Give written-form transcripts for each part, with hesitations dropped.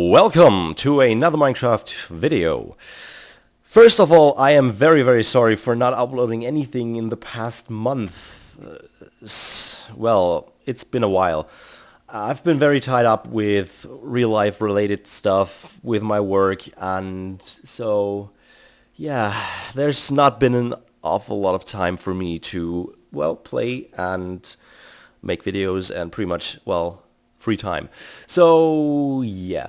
Welcome to another Minecraft video. First of all, I am very sorry for not uploading anything in the past month. Well, it's been a while. I've been very tied up with real life related stuff with my work, and so yeah, there's not been an awful lot of time for me to, well, play and make videos and pretty much, well, free time. So yeah,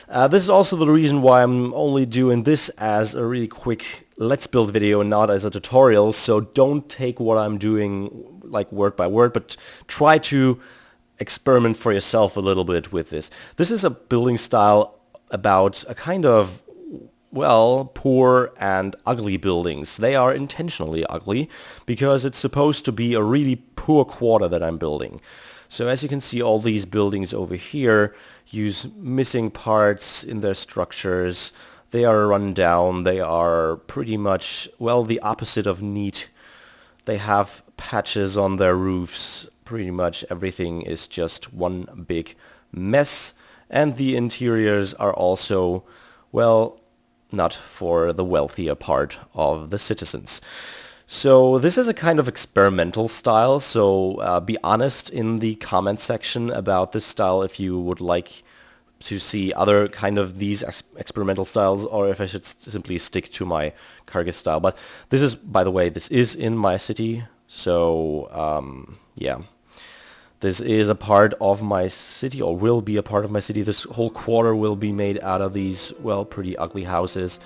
this is also the reason why I'm only doing this as a really quick let's build video and not as a tutorial, so don't take what I'm doing like word by word, but try to experiment for yourself a little bit with this. This is a building style about a kind of, well, poor and ugly buildings. They are intentionally ugly because it's supposed to be a really poor quarter that I'm building. So as you can see, all these buildings over here use missing parts in their structures. They are run down. They are pretty much, well, the opposite of neat. They have patches on their roofs. Pretty much everything is just one big mess. And the interiors are also, well, not for the wealthier part of the citizens. So this is a kind of experimental style, so be honest in the comment section about this style if you would like to see other kind of these experimental styles, or if I should simply stick to my Clarke style. But this is, by the way, this is in my city, so yeah. This is a part of my city, or will be a part of my city. This whole quarter will be made out of these, well, pretty ugly houses,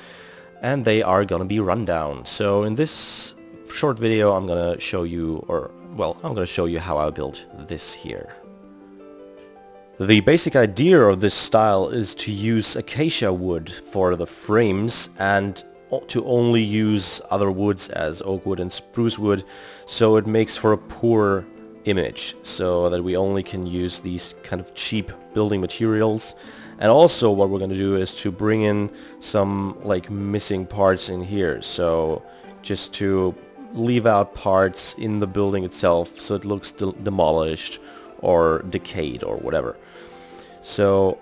and they are gonna be run down. So in this short video I'm gonna show you, I'm gonna show you how I built this here. The basic idea of this style is to use acacia wood for the frames and to only use other woods as oak wood and spruce wood, so it makes for a poor image, so that we only can use these kind of cheap building materials. And also what we're gonna do is to bring in some like missing parts in here, so just to leave out parts in the building itself so it looks demolished or decayed or whatever. So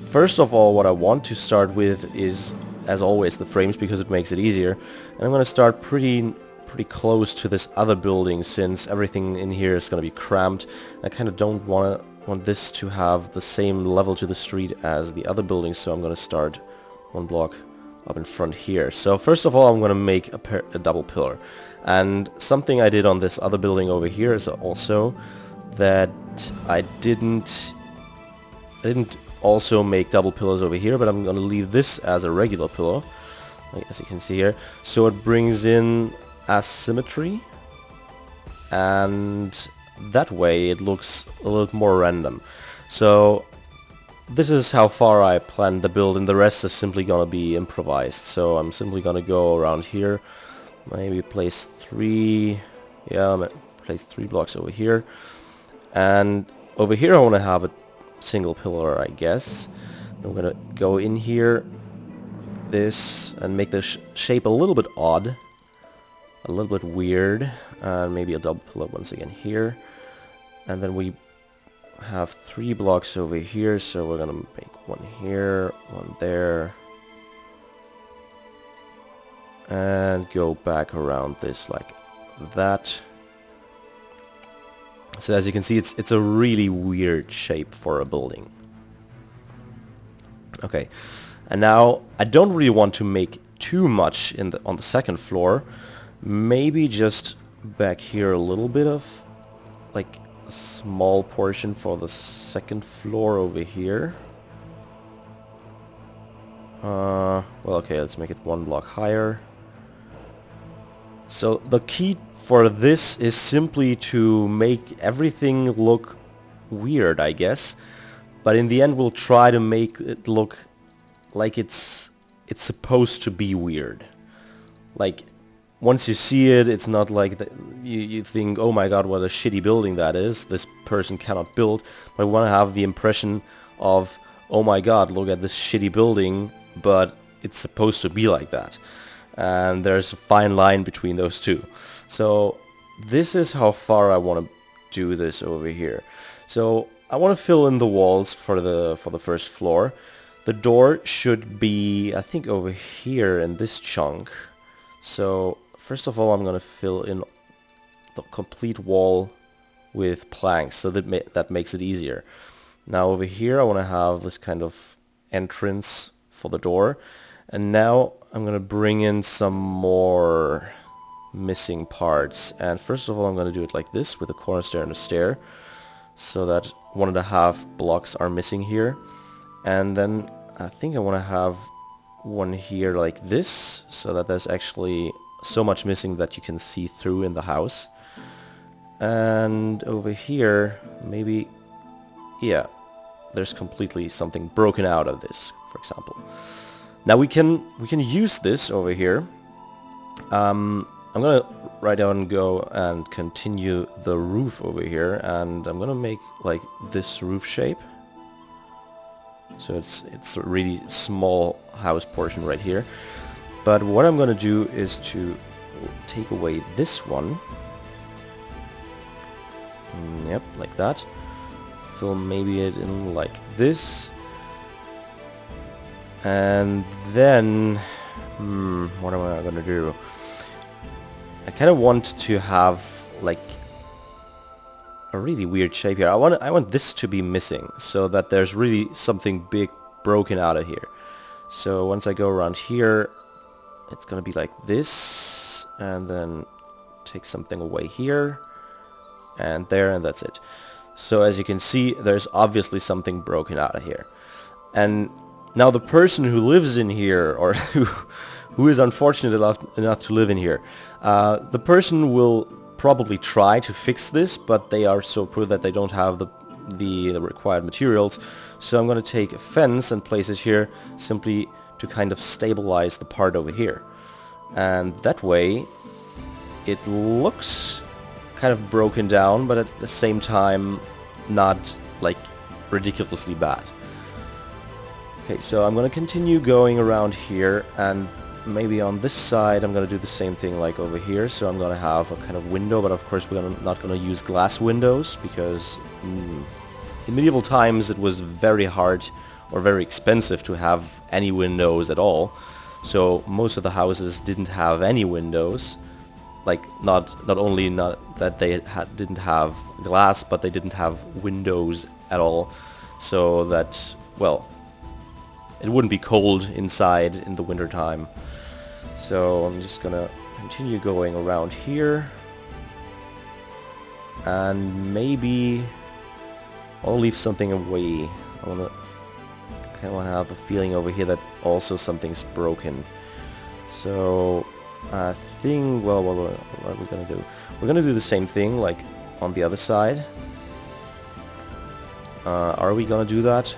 first of all, what I want to start with is, as always, the frames, because it makes it easier. And I'm going to start pretty close to this other building, since everything in here is going to be cramped. I kind of don't want this to have the same level to the street as the other buildings, so I'm going to start one block up in front here. So first of all, I'm going to make a double pillar. And something I did on this other building over here is also that I didn't also make double pillars over here, but I'm going to leave this as a regular pillar, as you can see here. So it brings in asymmetry, and that way it looks a little more random. So this is how far I planned the build, and the rest is simply gonna be improvised. So I'm simply gonna go around here, maybe place three blocks over here, and over here I want to have a single pillar, I guess. I'm gonna go in here, this, and make the shape a little bit odd, a little bit weird, and maybe a double pillar once again here, and then we have 3 blocks over here, so we're gonna make one here, one there, and go back around this like that. So as you can see, it's a really weird shape for a building. Okay, and now I don't really want to make too much on the second floor. Maybe just back here a little bit of like a small portion for the second floor over here. Well, okay, let's make it 1 block higher. So the key for this is simply to make everything look weird, I guess. But in the end, we'll try to make it look like it's supposed to be weird. Like, once you see it, it's not like you think, oh my god, what a shitty building that is. This person cannot build. But we want to have the impression of, oh my god, look at this shitty building, but it's supposed to be like that. And there's a fine line between those two. So this is how far I want to do this over here. So I want to fill in the walls for the first floor. The door should be, I think, over here in this chunk. So first of all, I'm gonna fill in the complete wall with planks, so that makes it easier. Now over here I want to have this kind of entrance for the door, and now I'm gonna bring in some more missing parts. And first of all, I'm gonna do it like this with a corner stair and a stair, so that 1.5 blocks are missing here. And then I think I want to have one here like this, so that there's actually so much missing that you can see through in the house. And over here, maybe, yeah, there's completely something broken out of this, for example. Now we can use this over here. I'm gonna right down go and continue the roof over here, and I'm gonna make like this roof shape. So it's a really small house portion right here. But what I'm gonna do is to take away this one. Yep, like that. Fill maybe it in like this. And then, what am I gonna do? I kind of want to have like a really weird shape here. I want this to be missing, so that there's really something big broken out of here. So once I go around here, it's gonna be like this, and then take something away here, and there, and that's it. So as you can see, there's obviously something broken out of here. And now the person who lives in here, or who is unfortunate enough to live in here, the person will probably try to fix this, but they are so poor that they don't have the required materials. So I'm going to take a fence and place it here, simply to kind of stabilize the part over here. And that way it looks kind of broken down, but at the same time not like ridiculously bad. Okay, so I'm going to continue going around here, and maybe on this side I'm going to do the same thing like over here. So I'm going to have a kind of window, but of course we're not going to use glass windows, because in medieval times it was very hard or very expensive to have any windows at all. So most of the houses didn't have any windows. Like not only that they didn't have glass, but they didn't have windows at all. So that, well, it wouldn't be cold inside in the winter time. So I'm just gonna continue going around here, and maybe I'll leave something away. I kind of want to have a feeling over here that also something's broken. So I think, well, what are we gonna do? We're gonna do the same thing like on the other side. Are we gonna do that?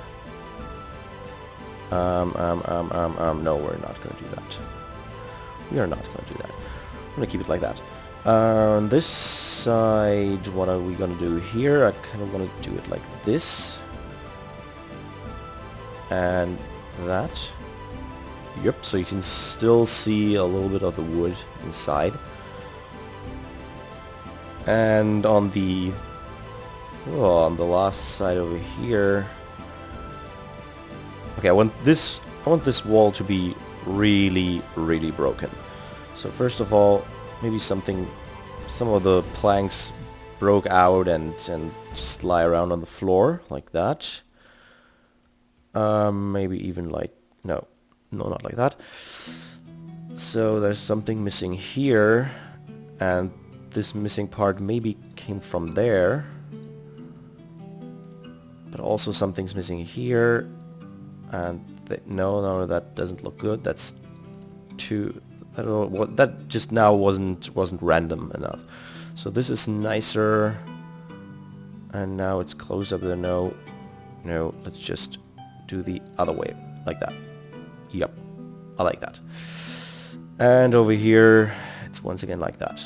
No, we're not gonna do that. We are not gonna do that. I'm gonna keep it like that. On this side, what are we gonna do here? I kind of want to do it like this. And that. Yep, so you can still see a little bit of the wood inside. And on the last side over here. Okay, I want this wall to be really, really broken. So first of all, maybe some of the planks broke out and just lie around on the floor like that. Maybe even like, no, not like that. So there's something missing here, and this missing part maybe came from there. But also something's missing here, and no, that doesn't look good. That's too. I don't know what that just now wasn't random enough. So this is nicer, and now it's closed up there. No, let's just do the other way like that. Yep, I like that. And over here, it's once again like that.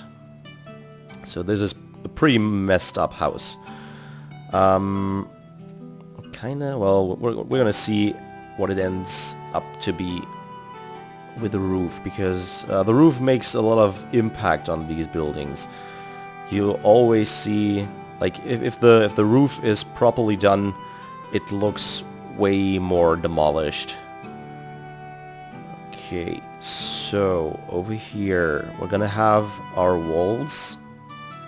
So this is a pretty messed up house. Kinda, well, we're gonna see what it ends up to be with the roof, because the roof makes a lot of impact on these buildings. You always see, like, if the roof is properly done, it looks way more demolished. Okay, so over here we're gonna have our walls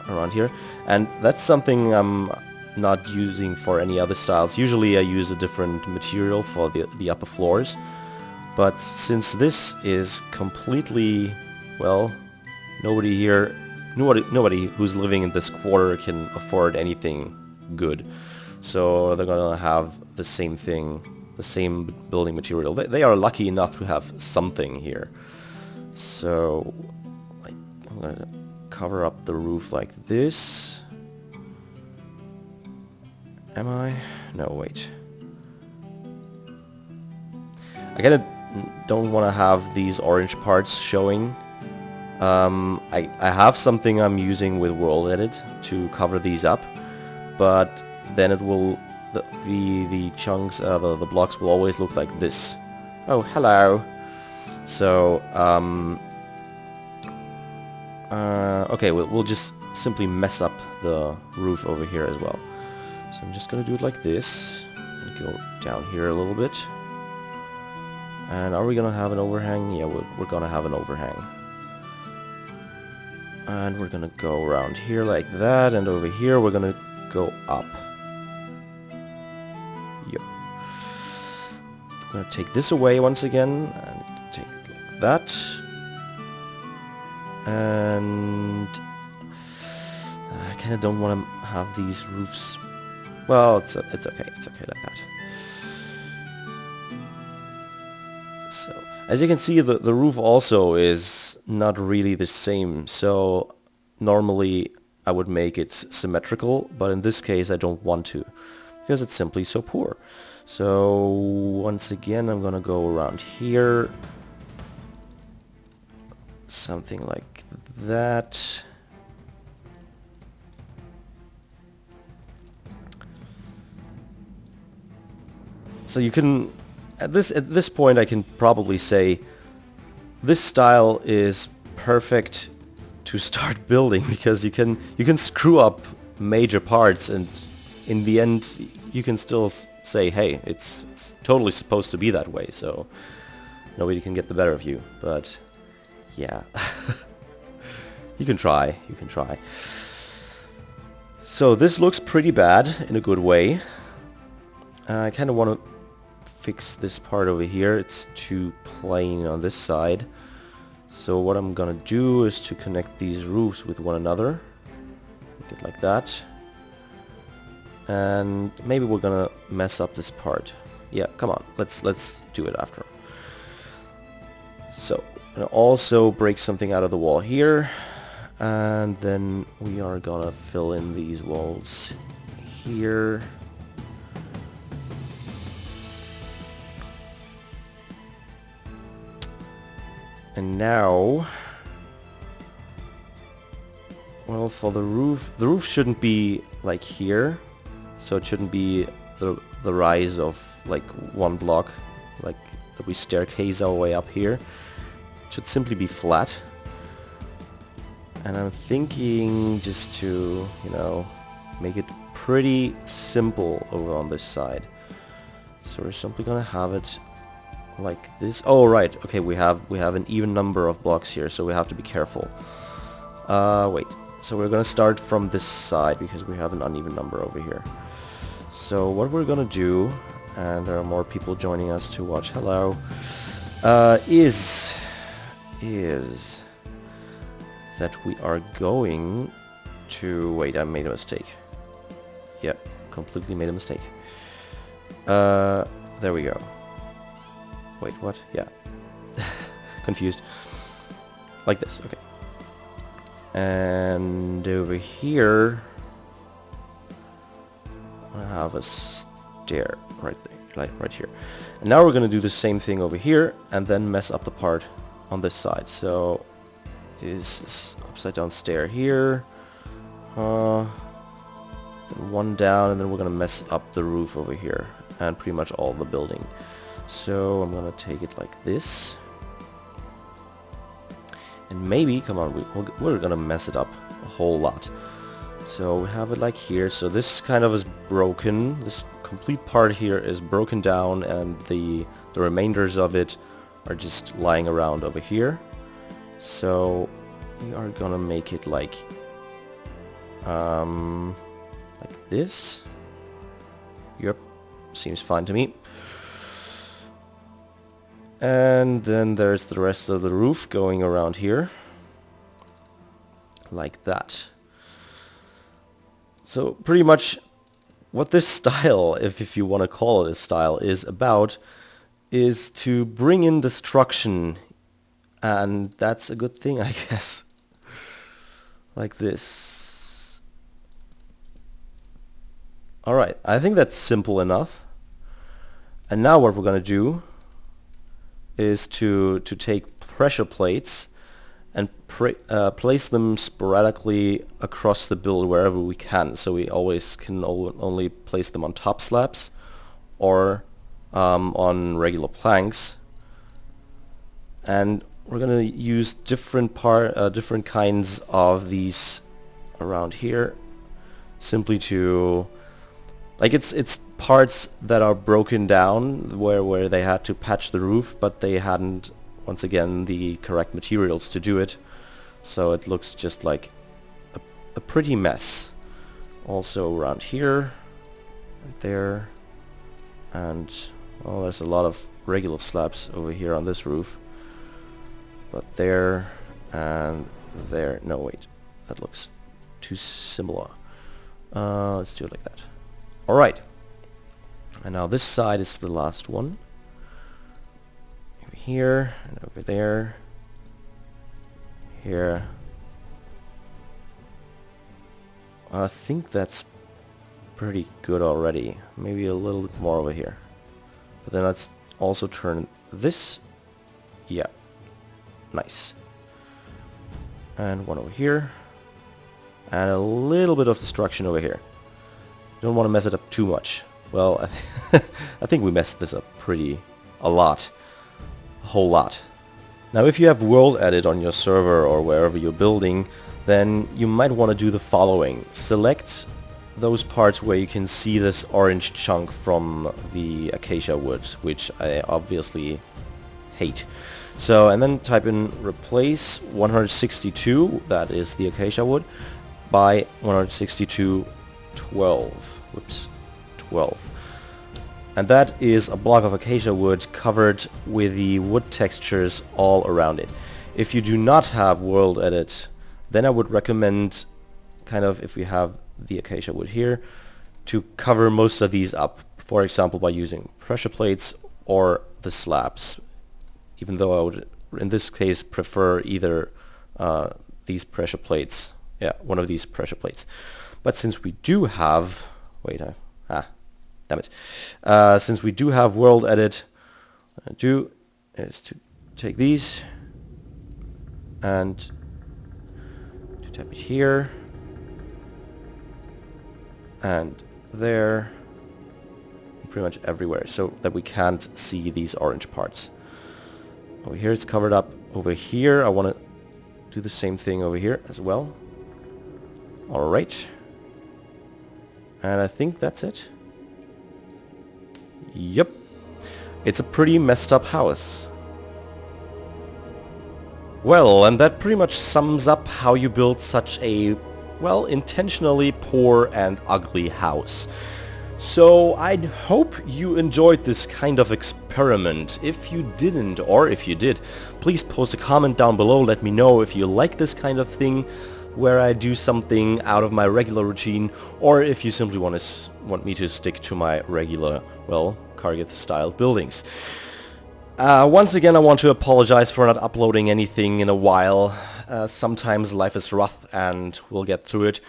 around here, and that's something I'm not using for any other styles. Usually I use a different material for the upper floors, but since this is completely, well, nobody who's living in this quarter can afford anything good, so they're gonna have the same thing, the same building material. They are lucky enough to have something here. So like, I'm gonna cover up the roof like this. Am I? No, wait. I kinda don't want to have these orange parts showing. I have something I'm using with World Edit to cover these up, but then it will, the chunks, the blocks will always look like this. Oh, hello. So, okay, we'll just simply mess up the roof over here as well. So I'm just gonna do it like this, and go down here a little bit. And are we gonna have an overhang? Yeah, we're gonna have an overhang. And we're gonna go around here like that, and over here we're gonna go up. Yep. I'm gonna take this away once again, and take it like that. And I kinda don't wanna have these roofs. Well, it's okay like that. So, as you can see, the roof also is not really the same. So, normally I would make it symmetrical, but in this case I don't want to, because it's simply so poor. So, once again I'm gonna go around here. Something like that. So you can, at this point I can probably say this style is perfect to start building, because you can screw up major parts, and in the end you can still say, hey, it's totally supposed to be that way, so nobody can get the better of you. But yeah, you can try. So this looks pretty bad in a good way. I kind of want to fix this part over here. It's too plain on this side. So what I'm gonna do is to connect these roofs with one another. Make it like that. And maybe we're gonna mess up this part. Yeah, come on, let's do it after. So, I'm gonna also break something out of the wall here. And then we are gonna fill in these walls here. And now, well, for the roof shouldn't be like here, so it shouldn't be the rise of like one block, like that we staircase our way up here. It should simply be flat. And I'm thinking just to, you know, make it pretty simple over on this side. So we're simply gonna have it like this. Oh right, okay, we have an even number of blocks here, so we have to be careful. Wait, so we're gonna start from this side because we have an uneven number over here. So what we're gonna do, and there are more people joining us to watch, hello, is that we are going to, wait, I made a mistake. Yep, completely made a mistake. There we go. Wait, what? Yeah. Confused. Like this, okay. And over here, I have a stair right there, like right here. And now we're gonna do the same thing over here, and then mess up the part on this side. So, is this upside down stair here. One down, and then we're gonna mess up the roof over here, and pretty much all the building. So I'm gonna take it like this, and maybe, come on, we're gonna mess it up a whole lot. So we have it like here. So this kind of is broken. This complete part here is broken down and the remainders of it are just lying around over here. So we are gonna make it like this. Yep, seems fine to me. And then there's the rest of the roof going around here, like that. So pretty much what this style, if you want to call it a style, is about is to bring in destruction, and that's a good thing, I guess. Like this. Alright, I think that's simple enough. And now what we're gonna do is to take pressure plates and place them sporadically across the build wherever we can. So we always can only place them on top slabs or on regular planks. And we're gonna use different kinds of these around here, simply to, like, it's parts that are broken down where they had to patch the roof, but they hadn't, once again, the correct materials to do it. So it looks just like a pretty mess. Also around here, and there, and well, there's a lot of regular slabs over here on this roof. But there and there. No, wait, that looks too similar. Let's do it like that. Alright. And now this side is the last one. Over here and over there. Here. I think that's pretty good already. Maybe a little bit more over here. But then let's also turn this. Yeah. Nice. And one over here. And a little bit of destruction over here. Don't want to mess it up too much. Well, I think we messed this up a lot. A whole lot. Now if you have World Edit on your server or wherever you're building, then you might want to do the following. Select those parts where you can see this orange chunk from the acacia wood, which I obviously hate. So, and then type in replace 162, that is the acacia wood, by 162 12. Whoops, 12. And that is a block of acacia wood covered with the wood textures all around it. If you do not have World Edit, then I would recommend, kind of, if we have the acacia wood here, to cover most of these up. For example, by using pressure plates or the slabs. Even though I would, in this case, prefer either these pressure plates. Yeah, one of these pressure plates. But since we do have... Wait, damn it. Since we do have World Edit, what I do is to take these and to tap it here and there, pretty much everywhere, so that we can't see these orange parts. Over here it's covered up. Over here I want to do the same thing over here as well. Alright. And I think that's it. Yep. It's a pretty messed up house. Well, and that pretty much sums up how you build such a, well, intentionally poor and ugly house. So I'd hope you enjoyed this kind of experiment. If you didn't, or if you did, please post a comment down below. Let me know if you like this kind of thing, where I do something out of my regular routine, or if you simply want me to stick to my regular, well, Kargith-style buildings. Once again, I want to apologize for not uploading anything in a while. Sometimes life is rough, and we'll get through it.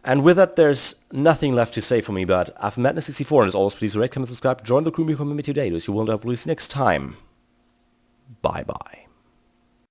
And with that, there's nothing left to say for me, but I've Madness64, and as always, please rate, comment, subscribe, join the crew, become a member today, so you won't have to lose next time. Bye-bye.